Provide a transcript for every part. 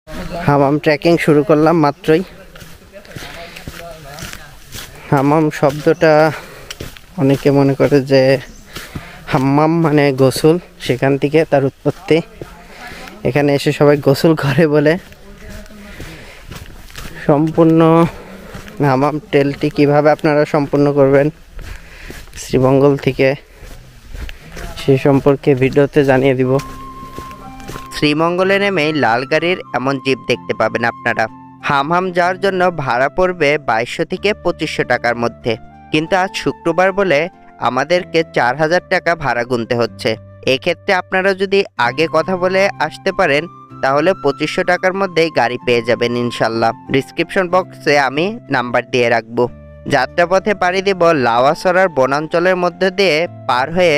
হামাম trekking শুরু করলাম মাত্রই। হামাম শব্দটা অনেকে মনে করে যে হাম্মাম মানে গোসল, সেখান থেকে তার উৎপত্তি। এখানে এসে সবাই গোসল করে বলে। সম্পূর্ণ হামাম ট্রেলটি কিভাবে আপনারা সম্পূর্ণ করবেন শ্রীমঙ্গল থেকে সে সম্পর্কে ভিডিওতে জানিয়ে দিব। শ্রীমঙ্গলে নেমে লাল গাড়ির এমন জিপ দেখতে পাবেন আপনারা। হামহাম যাওয়ার জন্য ভাড়া পড়বে 2200 থেকে 2500 টাকার মধ্যে, কিন্তু আজ শুক্রবার বলে আমাদেরকে 4000 টাকা ভাড়া গুনতে হচ্ছে। এক্ষেত্রে আপনারা যদি আগে কথা বলে আসতে পারেন তাহলে 2500 টাকার মধ্যেই গাড়ি পেয়ে যাবেন ইনশাল্লাহ। ডিসক্রিপশন বক্সে আমি নাম্বার দিয়ে রাখবো। যাত্রাপথে পাড়ি দেব লাওয়াছড়ার বনাঞ্চলের মধ্যে দিয়ে পার হয়ে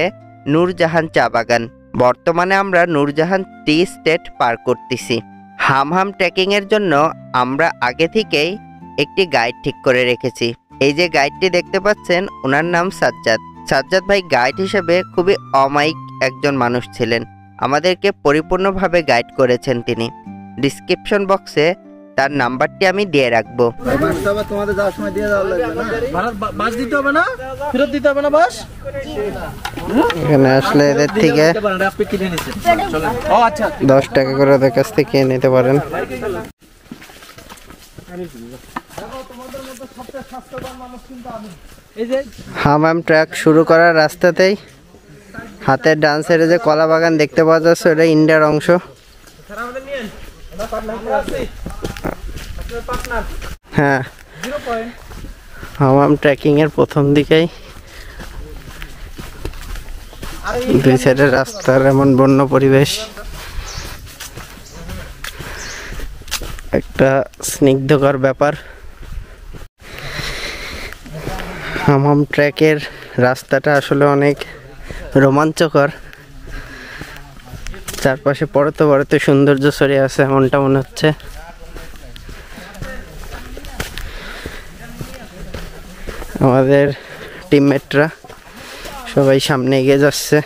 নূরজাহান চা বাগান। বর্তমানে আমরা নূরজাহান টি স্টেট পার করতেছি। হামহাম ট্রেকিং এর জন্য আমরা আগে থেকেই একটি গাইড ঠিক করে রেখেছি। এই যে গাইডটি দেখতে পাচ্ছেন, ওনার নাম সাজ্জাদ। সাজ্জাদ ভাই গাইড হিসেবে খুবই অমায়িক একজন মানুষ ছিলেন। আমাদেরকে পরিপূর্ণভাবে গাইড করেছেন তিনি। ডিসক্রিপশন বক্সে তার নাম্বারটি আমি দিয়ে রাখবো। এখানে আসলে এদের থেকে 10 টাকা করে ওদের কাছ থেকে নিতে পারেন। হামাম ট্র্যাক শুরু করার রাস্তাতেই হাতের ডান সাইডে যে কলা বাগান দেখতে পাওয়া যাচ্ছে, ওটা ইন্ডিয়ার অংশ। হ্যাঁ, হামাম ট্রেকিং এর প্রথম দিকেই দুই সাইডের রাস্তার এমন বন্য পরিবেশ, একটা স্নিগ্ধকর ব্যাপার। হামাম ট্র্যাকের রাস্তাটা আসলে অনেক রোমাঞ্চকর। চারপাশে পড়তে পড়তে সৌন্দর্য ছড়িয়ে আছে এমনটা মনে হচ্ছে। আমাদের টিমমেটরা সবাই সামনে এগিয়ে যাচ্ছে।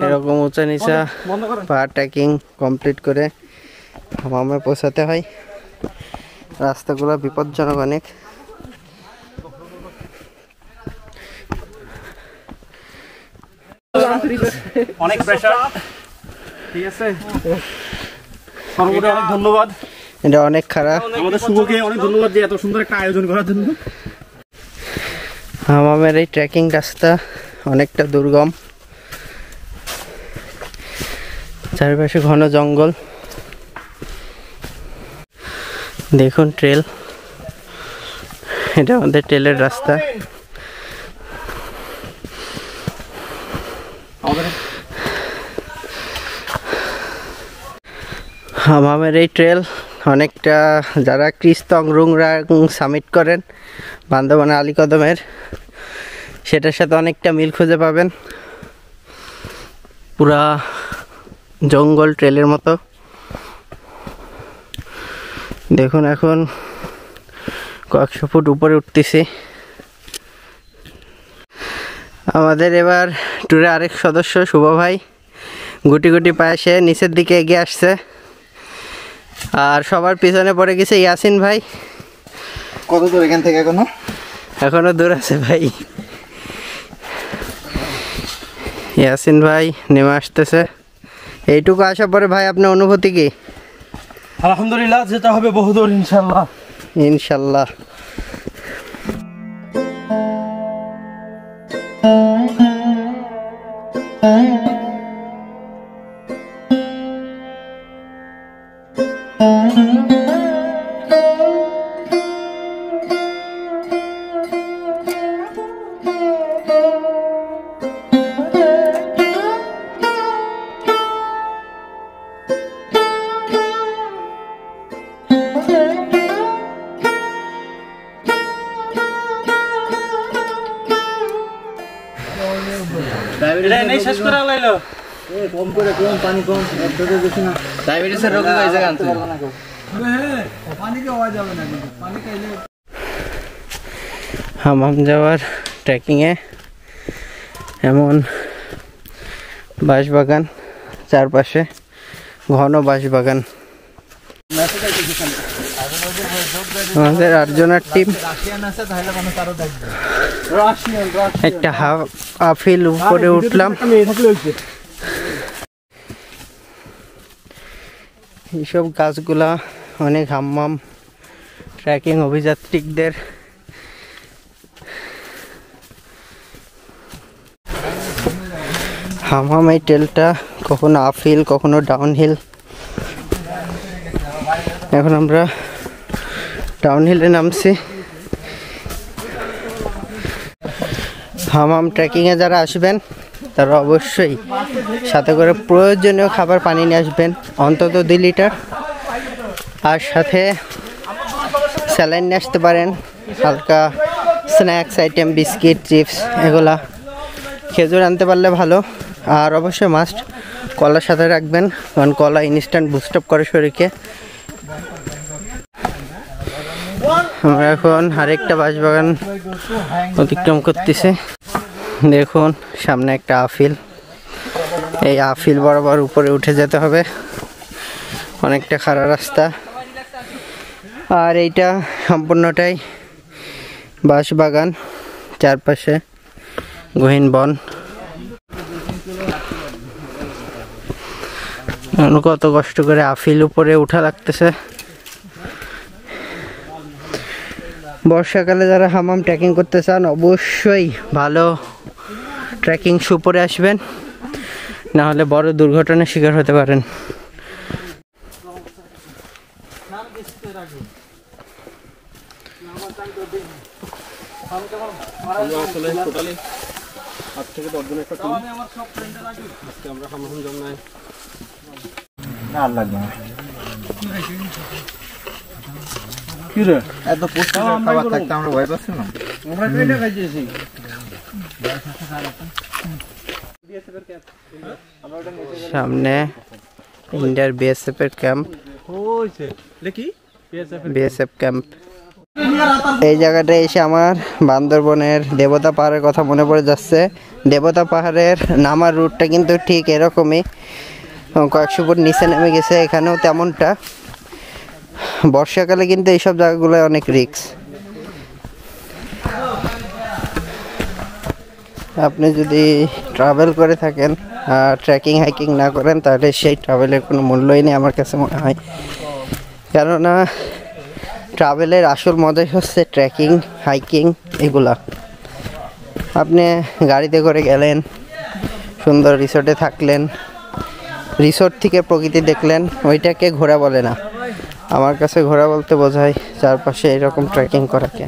এরকম উঁচা নিচা পাহাড় ট্রেকিং কমপ্লিট করে হামামে পৌঁছাতে হয়। রাস্তাগুলো বিপজ্জনক অনেক। অনেক প্রেসার, ঠিক আছে। সর্বোপরি অনেক ধন্যবাদ, এটা অনেক খারাপ। আমাদের শুভকে অনেক ধন্যবাদ যে এত সুন্দর একটা আয়োজন করার জন্য। হামামের এই ট্রেকিং রাস্তা অনেকটা দুর্গম, চারপাশে ঘন জঙ্গল। দেখুন ট্রেল, এটা আমাদের ট্রেলের রাস্তা। হামামের এই ট্রেল অনেকটা, যারা ক্রিস্তং রুংরাং সামিট করেন বান্দরবানের আলীকদমের, সেটার সাথে অনেকটা মিল খুঁজে পাবেন। পুরা জঙ্গল ট্রেলের মতো। দেখুন এখন কয়েকশো ফুট উপরে উঠতেছি। আমাদের এবার ট্যুরে আরেক সদস্য শুভ ভাই গুটি গুটি পায়ে সে নিচের দিকে এগিয়ে আসছে, আর সবার পিছনে পড়ে গেছে ইয়াসিন ভাই। কত দূর এখান থেকে? এখনো দূর আছে ভাই। ইয়াসিন ভাই নেমে আসতেছে। এইটুকু আসার পরে ভাই আপনার অনুভূতি কি? আলহামদুলিল্লাহ, যেতে হবে বহুদূর ইনশাল্লাহ। ইনশাল্লাহ। এটা নেই শেষ করে লাইলো কম করে কম পানি কম একদম বেশি না ডায়াবেটিসের রোগী এই জায়গা আনতে পানি কি হওয়া যাবে না কিন্তু পানি খাইলে হামাম যাওয়ার ট্রেকিংয়ে এমন বাঁশবাগান, চারপাশে ঘন বাঁশবাগান। আমাদের 8 জনের টিম একটা আফিল উপরে উঠলাম। এইসব গাছগুলা অনেক হাম্মাম ট্রেকিং অভিযাত্রীদের হামাম। এই ট্রেলটা কখনো আপহিল কখনো ডাউনহিল। এখন আমরা ডাউনহিলে নামছি। হামাম ট্রেকিংয়ে যারা আসবেন তারা অবশ্যই সাথে করে প্রয়োজনীয় খাবার পানি নিয়ে আসবেন, অন্তত 2 লিটার। আর সাথে স্যালাইন নিয়ে আসতে পারেন, হালকা স্ন্যাক্স আইটেম, বিস্কিট, চিপস, এগুলা। খেজুর আনতে পারলে ভালো। আর অবশ্যই মাস্ট কলার সাথে রাখবেন, কারণ কলা ইনস্ট্যান্ট বুস্ট আপ করে শরীরকে। আমরা এখন আরেকটা বাঁশবাগান অতিক্রম করতেছি। দেখুন সামনে একটা আফিল। এই আফিল বরাবর উপরে উঠে যেতে হবে, অনেকটা খাড়া রাস্তা। আর এইটা সম্পূর্ণটাই বাঁশবাগান, চারপাশে গহীন বন। কত কষ্ট করে আফিল উপরে উঠা লাগতেছে। বর্ষাকালে যারা হামাম ট্রেকিং করতে চান অবশ্যই ভালো ট্রেকিং শু পরে আসবেন, না হলে বড় দুর্ঘটনার শিকার হতে পারেন। এত পুষ্টিকর খাবার থাকতে আমরা ভয় পাচ্ছি না। সামনে ইন্ডিয়ার বিএসএফ এর ক্যাম্প। BSF camp. এই জায়গাটা এসে আমার বান্দরবনের দেবতা পাহাড়ের কথা মনে পড়ে যাচ্ছে। দেবতা পাহাড়ের নামার রুটটা কিন্তু ঠিক এরকমই, কয়েকশো ফুট নিচে নেমে গেছে। এখানেও তেমনটা। বর্ষাকালে কিন্তু এইসব জায়গাগুলো অনেক রিস্ক। আপনি যদি ট্রাভেল করে থাকেন আর ট্রেকিং হাইকিং না করেন তাহলে সেই ট্রাভেলের কোনো মূল্যই নেই আমার কাছে মনে হয়। কেননা ট্রাভেলের আসল মজাই হচ্ছে ট্রেকিং, হাইকিং এগুলা। আপনি গাড়িতে করে গেলেন, সুন্দর রিসোর্টে থাকলেন, রিসোর্ট থেকে প্রকৃতি দেখলেন, ওইটাকে ঘোরা বলে না। আমার কাছে ঘোরা বলতে বোঝায় চারপাশে এরকম ট্রেকিং করাকে।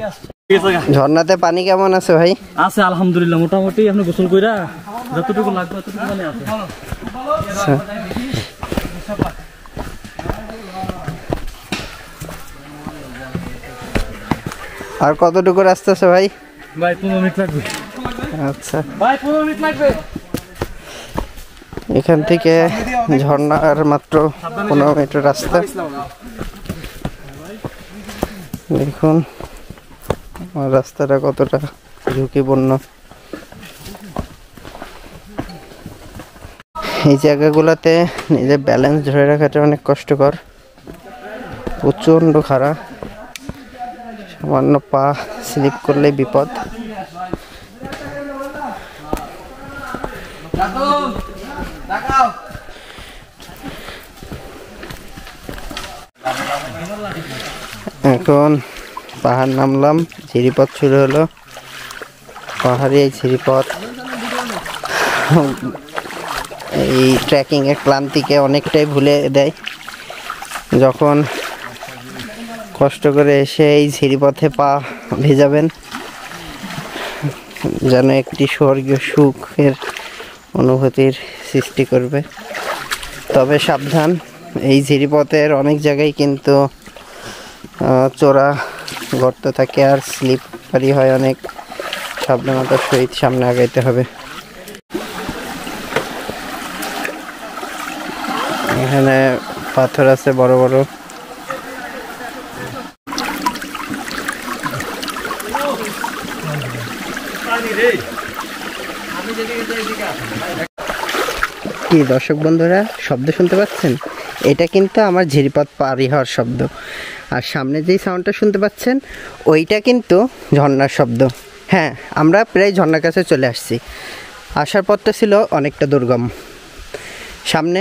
ঝর্ণাতে পানি কেমন আছে ভাই? আছে আলহামদুলিল্লাহ, মোটামুটি আপনি গোসল কইরা যতটুকু লাগবে ততটুকু পানি আছে। আর কতটুকু রাস্তা আছে ভাই? ভাই 15 মিনিট লাগবে। আচ্ছা ভাই 15 মিনিট লাগবে। এখান থেকে ঝর্ণার মাত্র 15 মিনিটের রাস্তা। দেখুন আমার রাস্তাটা কতটা ঝুঁকিপূর্ণ। এই জায়গাগুলোতে নিজের ব্যালেন্স ধরে রাখাটা অনেক কষ্টকর, প্রচণ্ড খাড়া। সামান্য পা স্লিপ করলে বিপদ। এখন পাহাড় নামলাম, ঝিরিপথ শুরু হলো। পাহাড়ি এই ঝিরিপথ এই ট্রেকিংয়ের ক্লান্তিকে অনেকটাই ভুলে দেয়। যখন কষ্ট করে এসে এই ঝিরিপথে পা ভেজাবেন, যেন একটি স্বর্গীয় সুখের অনুভূতির সৃষ্টি করবে। তবে সাবধান, এই ঝিরিপথের অনেক জায়গায় কিন্তু চোরা গর্ত থাকে আর স্লিপারি হয় অনেক। সাবধানতার সহিত সামনে আগাইতে হবে। পাথর আছে বড় বড়। কি দর্শক বন্ধুরা শব্দ শুনতে পাচ্ছেন? এটা কিন্তু আমার ঝিরিপথ পাড়ি হওয়ার শব্দ। আর সামনে যেই সাউন্ডটা শুনতে পাচ্ছেন ওইটা কিন্তু ঝর্ণার শব্দ। হ্যাঁ, আমরা প্রায় ঝর্ণার কাছে চলে আসছি। আসার পথটা ছিল অনেকটা দুর্গম। সামনে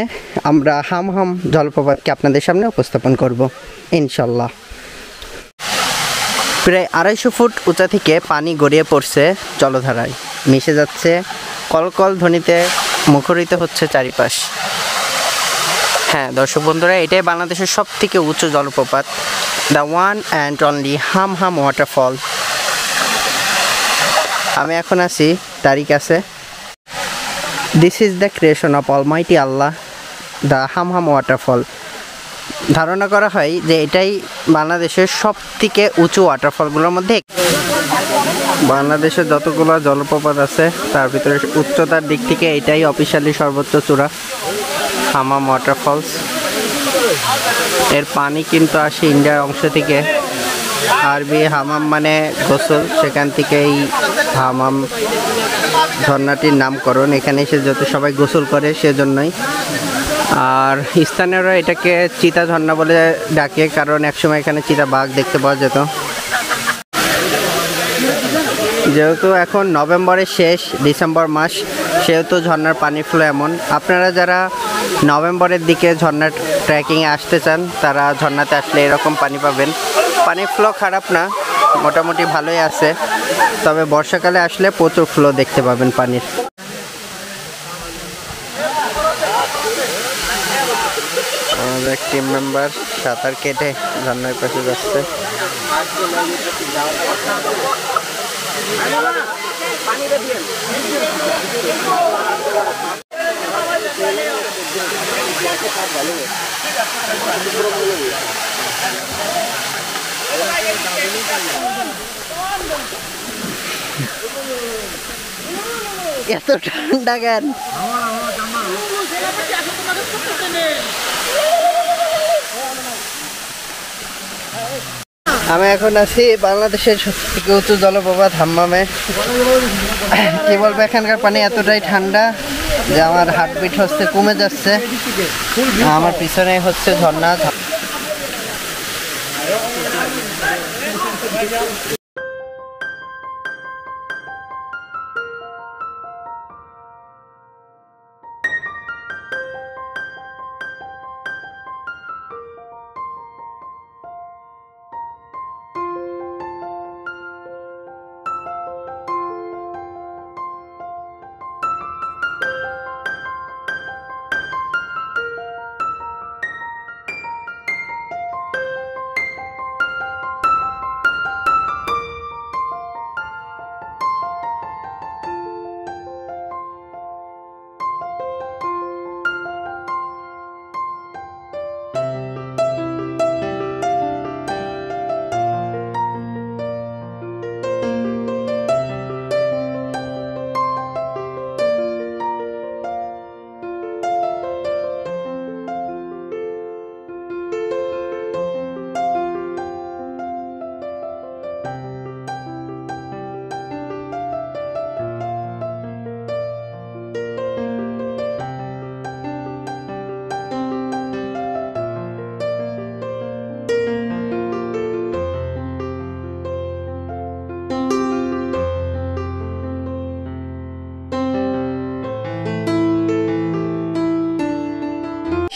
আমরা হামহাম জলপ্রপাতকে আপনাদের সামনে উপস্থাপন করব ইনশাল্লাহ। প্রায় 250 ফুট উঁচা থেকে পানি গড়িয়ে পড়ছে জলধারায়, মিশে যাচ্ছে, কলকল ধ্বনিতে মুখরিত হচ্ছে চারিপাশ। হ্যাঁ দর্শক বন্ধুরা, এটাই বাংলাদেশের সব থেকে উঁচু জলপ্রপাত, the one and only Hamham waterfall. আমি এখন আছি তারই কাছে। This is the creation of Almighty Allah, the Hamham waterfall. ধারণা করা হয় যে এটাই বাংলাদেশের সব থেকে উঁচু ওয়াটারফলগুলোর মধ্যে। বাংলাদেশের যতগুলো জলপ্রপাত আছে তার ভিতরে উচ্চতার দিক থেকে এটাই অফিসিয়ালি সর্বোচ্চ চূড়া, হামাম ওয়াটারফলস। এর পানি কিন্তু আসে ইন্ডিয়ার অংশ থেকে। আরবি হামাম মানে গোসল, সেখান থেকে এই হামাম ঝর্ণাটির নামকরণ। এখানে এসে যত সবাই গোসল করে সেজন্যই। আর স্থানীয়রা এটাকে চিতা ঝর্ণা বলে ডাকে, কারণ একসময় এখানে চিতা বাঘ দেখতে পাওয়া যেত। যেহেতু এখন নভেম্বরের শেষ, ডিসেম্বর মাস, সেহেতু ঝর্ণার পানি ফ্লো এমন। আপনারা যারা নভেম্বরের দিকে ঝর্ণার ট্রেকিংয়ে আসতে চান তারা ঝর্ণাতে আসলে এরকম পানি পাবেন। পানি ফ্লো খারাপ না, মোটামুটি ভালোই আছে, তবে বর্ষাকালে আসলে প্রচুর ফ্লো দেখতে পাবেন পানির। আমাদের এক টিম মেম্বার সাঁতার কেটে ঝর্ণার পাশে যাচ্ছে। এত ঠান্ডা কেন? আমি এখন আছি বাংলাদেশের সবথেকে উঁচু জলপ্রপাত হাম্মামে। কি বলবো, এখানকার পানি এতটাই ঠান্ডা যে আমার হার্টবিট হচ্ছে কমে যাচ্ছে। আমার পিছনে হচ্ছে ঝর্ণা।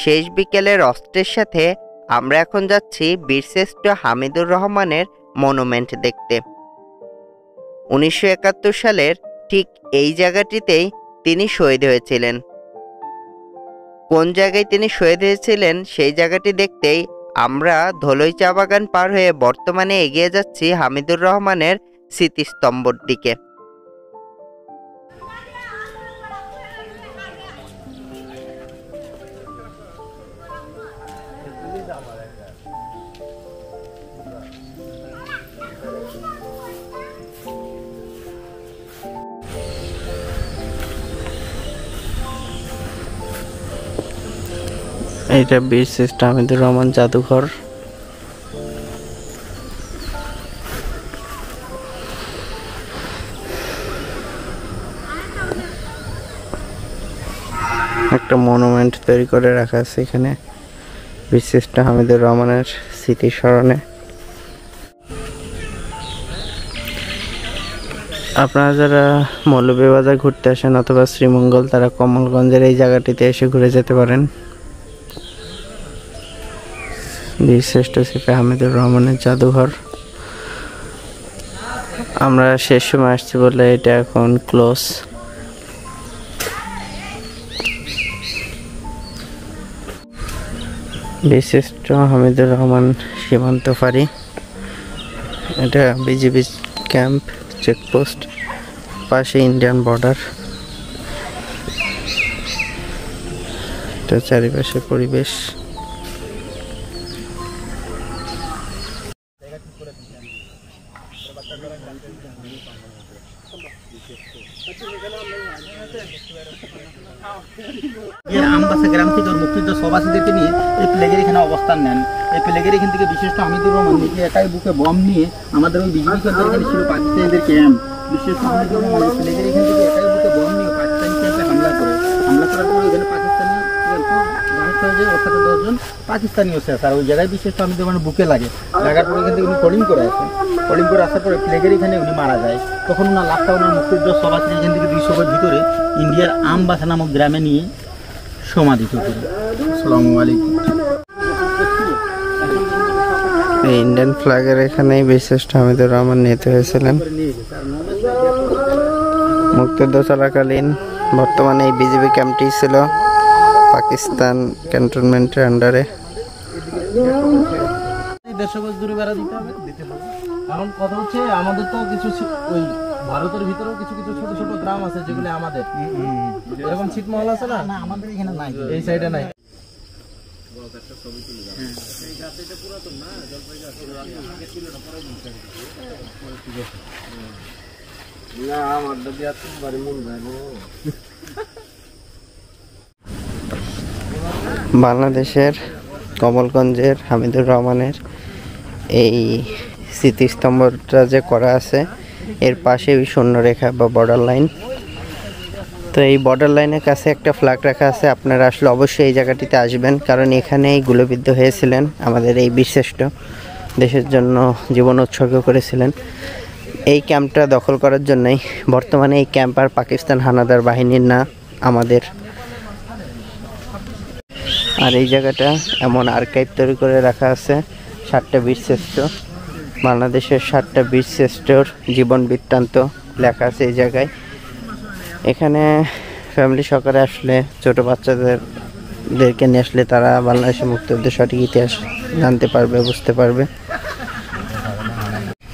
শেষ বিকেলের অস্ত্রের সাথে আমরা এখন যাচ্ছি বীরশ্রেষ্ঠ হামিদুর রহমানের মনুমেন্ট দেখতে। 1971 সালের ঠিক এই জায়গাটিতেই তিনি শহীদ হয়েছিলেন। কোন জায়গায় তিনি শহীদ হয়েছিলেন সেই জায়গাটি দেখতেই আমরা ধলই চা বাগান পার হয়ে বর্তমানে এগিয়ে যাচ্ছি হামিদুর রহমানের স্মৃতিস্তম্ভর দিকে। এটা বীর শ্রেষ্ঠ হামিদুর রহমান জাদুঘর। একটা মনুমেন্ট তৈরি করে রাখা আছে এখানে বীর শ্রেষ্ঠ হামিদুর রহমানের স্মৃতি স্মরণে। আপনারা যারা মৌলভীবাজার ঘুরতে আসেন অথবা শ্রীমঙ্গল, তারা কমলগঞ্জের এই জায়গাটিতে এসে ঘুরে যেতে পারেন। বীরশ্রেষ্ঠ সিপাহী হামিদুর রহমানের জাদুঘর। আমরা শেষ সময় আসছি বলে এটা এখন ক্লোজ। বীরশ্রেষ্ঠ হামিদুর রহমান সীমান্ত ফাঁড়ি, এটা বিজিবি ক্যাম্প চেকপোস্ট, পাশে ইন্ডিয়ান বর্ডার। এটা চারিপাশে পরিবেশ। আমবাসা গ্রাম থেকে মুক্তিযুদ্ধ সভাসীদেরকে নিয়ে এই প্লেগের এখানে অবস্থান নেন। এই প্লেগের এখান থেকে বিশেষ হামিদুর রহমান নিজে একাই বুকে বম নিয়ে আমাদের ওই বিজিবি ক্যাম্পের এখানে ছিল পাকিস্তানিদের ক্যাম্প। বিশেষ হামিদুর রহমান এই প্লেগের এখান থেকে একাই বুকে বম নিয়ে পাকিস্তানি ক্যাম্পে হামলা করার পরে এখানে পাকিস্তানি অর্থাৎ 10 জন পাকিস্তানিও শেষ। আর ওই জায়গায় বিশেষ হামিদুর রহমান বুকে লাগার পরে এখান থেকে উনি কলিং করে আসেন। কলিং করে আসার পরে প্লেগের এখানে উনি মারা যায়। তখন ওনার লাভটা ওনার মুক্তিযুদ্ধ সভাসী এখান থেকে 200 গজ ভিতরে ইন্ডিয়ার আমবাসা নামক গ্রামে নিয়ে সমাধিত করি। আসসালামু আলাইকুম। ইন্ডিয়ান ফ্ল্যাগের এখানেই বীরশ্রেষ্ঠ হামিদুর রহমান নিহত হয়েছিলেন মুক্তিযুদ্ধ চলাকালীন। বর্তমানে এই বিজিবি ক্যাম্পটি ছিল পাকিস্তান ক্যান্টনমেন্টের আন্ডারে। 150 গজ দূরে বেড়া দিতে হবে। কারণ কথা হচ্ছে আমাদের তো কিছু ওই ভারতের ভিতরেও কিছু কিছু ছোট ছোট গ্রাম আছে যেগুলো আমাদের এরকম ছিটমহল আছে না, আমাদের এখানে নাই, এই সাইডে নাই। বাংলাদেশের কমলগঞ্জের হামিদুর রহমানের এই স্মৃতিস্তম্ভটা যে করা আছে, এর পাশে ওই শূন্যরেখা বা বর্ডার লাইন। তো এই বর্ডার লাইনের কাছে একটা ফ্ল্যাগ রাখা আছে। আপনারা আসলে অবশ্যই এই জায়গাটিতে আসবেন, কারণ এখানেই গুলিবিদ্ধ হয়েছিলেন আমাদের এই বীরশ্রেষ্ঠ, দেশের জন্য জীবন উৎসর্গ করেছিলেন। এই ক্যাম্পটা দখল করার জন্যই বর্তমানে এই ক্যাম্প আর পাকিস্তান হানাদার বাহিনীর না, আমাদের। আর এই জায়গাটা এমন আর্কাইভ তৈরি করে রাখা আছে 7টা বীরশ্রেষ্ঠ, বাংলাদেশের 7টা বীরশ্রেষ্ঠর জীবন বৃত্তান্ত লেখা আছে এই জায়গায়। এখানে ফ্যামিলি সহকারে আসলে, ছোট বাচ্চাদেরকে নিয়ে আসলে তারা বাংলাদেশের মুক্তিযুদ্ধের সঠিক ইতিহাস জানতে পারবে, বুঝতে পারবে।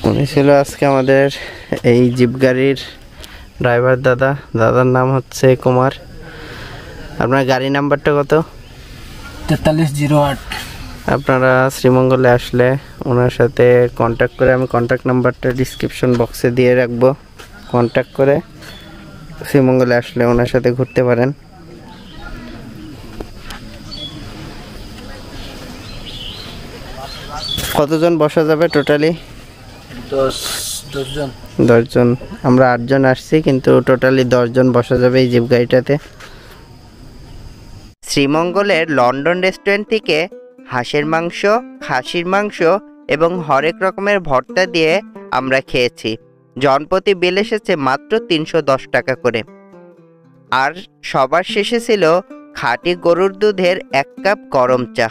উনি ছিল আজকে আমাদের এই জিপ গাড়ির ড্রাইভার দাদার নাম হচ্ছে কুমার। আপনার গাড়ি নাম্বারটা কত? 4308। আপনারা শ্রীমঙ্গলে আসলে ওনার সাথে কন্ট্যাক্ট করে, আমি কন্ট্যাক্ট নাম্বারটা ডিসক্রিপশন বক্সে দিয়ে রাখবো, কন্ট্যাক্ট করে শ্রীমঙ্গলে আসলে ওনার সাথে ঘুরতে পারেন। কতজন বসা যাবে টোটালি? 10 জন। আমরা 8 জন আসছি, কিন্তু টোটালি 10 জন বসা যাবে এই জিপ গাড়িটাতে। শ্রীমঙ্গলের লন্ডন রেস্টুরেন্ট থেকে হাঁসের মাংস, খাসির মাংস এবং হরেক রকমের ভর্তা দিয়ে আমরা খেয়েছি। জনপ্রতি বিল এসেছে মাত্র 310 টাকা করে। আর সবার শেষে ছিল খাঁটি গরুর দুধের 1 কাপ গরম চা।